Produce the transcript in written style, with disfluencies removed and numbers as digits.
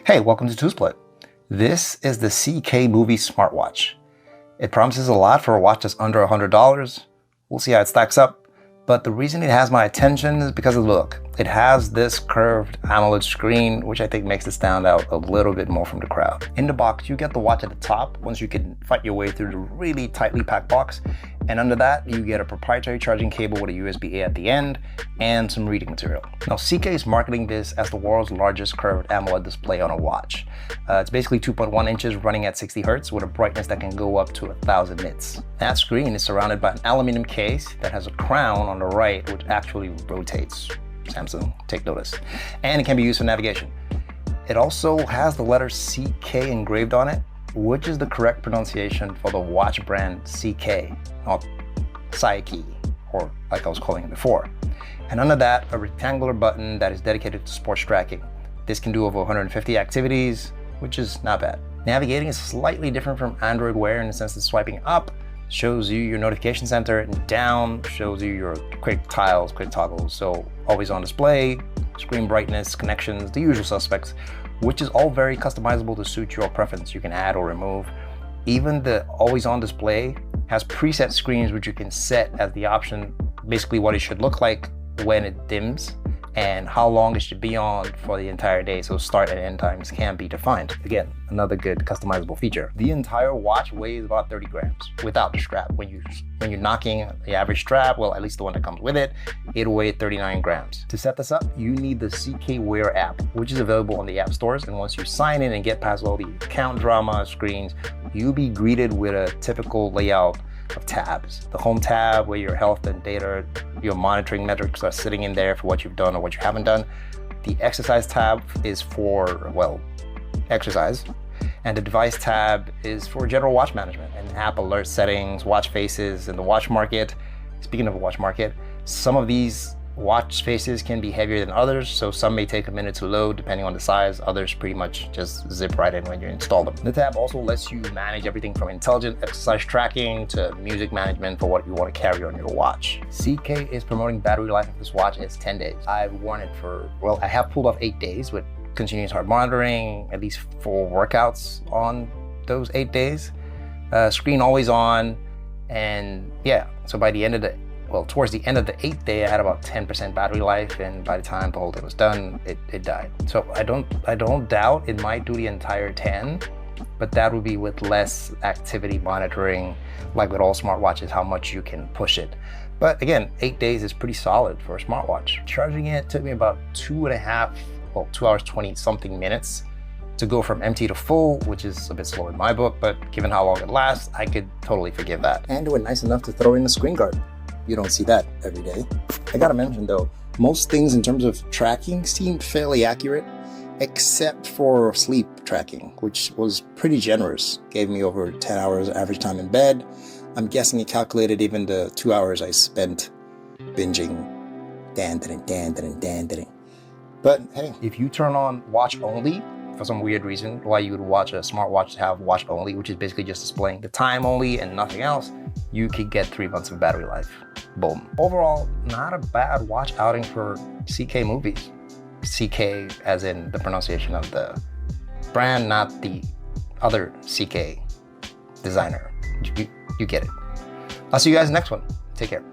Hey, welcome to TwoSplit. This is the Scykei Movie Smartwatch. It promises a lot for a watch that's under $100. We'll see how it stacks up. But the reason it has my attention is because of the look. It has this curved AMOLED screen, which I think makes it stand out a little bit more from the crowd. In the box, you get the watch at the top once you can fight your way through the really tightly packed box. And under that, you get a proprietary charging cable with a USB-A at the end and some reading material. Now, Scykei is marketing this as the world's largest curved AMOLED display on a watch. It's basically 2.1 inches running at 60 Hertz with a brightness that can go up to 1,000 nits. That screen is surrounded by an aluminum case that has a crown on the right, which actually rotates. Samsung, take notice. And it can be used for navigation. It also has the letter CK engraved on it, which is the correct pronunciation for the watch brand Scykei, not Scykei, or like I was calling it before. And under that, a rectangular button that is dedicated to sports tracking. This can do over 150 activities, which is not bad. Navigating is slightly different from Android Wear in the sense that swiping up shows you your notification center, and down shows you your quick tiles, quick toggles. So always on display, screen brightness, connections, the usual suspects, which is all very customizable to suit your preference. You can add or remove. Even the always on display has preset screens which you can set as the option, basically what it should look like when it dims and how long it should be on for the entire day. So start and end times can be defined. Again, another good customizable feature. The entire watch weighs about 30 grams without the strap. When you're knocking the average strap, well, at least the one that comes with it, it'll weigh 39 grams. To set this up, you need the Scykei Wear app, which is available on the app stores. And once you sign in and get past all the account drama screens, you'll be greeted with a typical layout of tabs. The home tab, where your health and data, your monitoring metrics are sitting in there for what you've done or what you haven't done. The exercise tab is for, well, exercise. And the device tab is for general watch management and app alert settings, watch faces, and the watch market. Speaking of a watch market, some of these watch faces can be heavier than others, so some may take a minute to load depending on the size. Others pretty much just zip right in when you install them. The tab also lets you manage everything from intelligent exercise tracking to music management for what you want to carry on your watch. Scykei is promoting battery life of this watch as 10 days. I've worn it for, well, I have pulled off 8 days with continuous heart monitoring, at least 4 workouts on those 8 days. Screen always on, and yeah, so by the end of the towards the end of the 8th day, I had about 10% battery life, and by the time the whole day was done, it died. So I don't doubt it might do the entire 10, but that would be with less activity monitoring, like with all smartwatches, how much you can push it. But again, 8 days is pretty solid for a smartwatch. Charging it took me about 2 hours, 20 something minutes to go from empty to full, which is a bit slow in my book, but given how long it lasts, I could totally forgive that. And do it nice enough to throw in a screen guard. You don't see that every day. I gotta mention though, most things in terms of tracking seemed fairly accurate, except for sleep tracking, which was pretty generous. Gave me over 10 hours average time in bed. I'm guessing it calculated even the 2 hours I spent binging. But hey, if you turn on watch only, for some weird reason, why you would watch a smartwatch to have watch only, which is basically just displaying the time only and nothing else, you could get 3 months of battery life. Boom. Overall, not a bad watch outing for Scykei Movies. Scykei as in the pronunciation of the brand, not the other Scykei designer. You get it. I'll see you guys next one. Take care.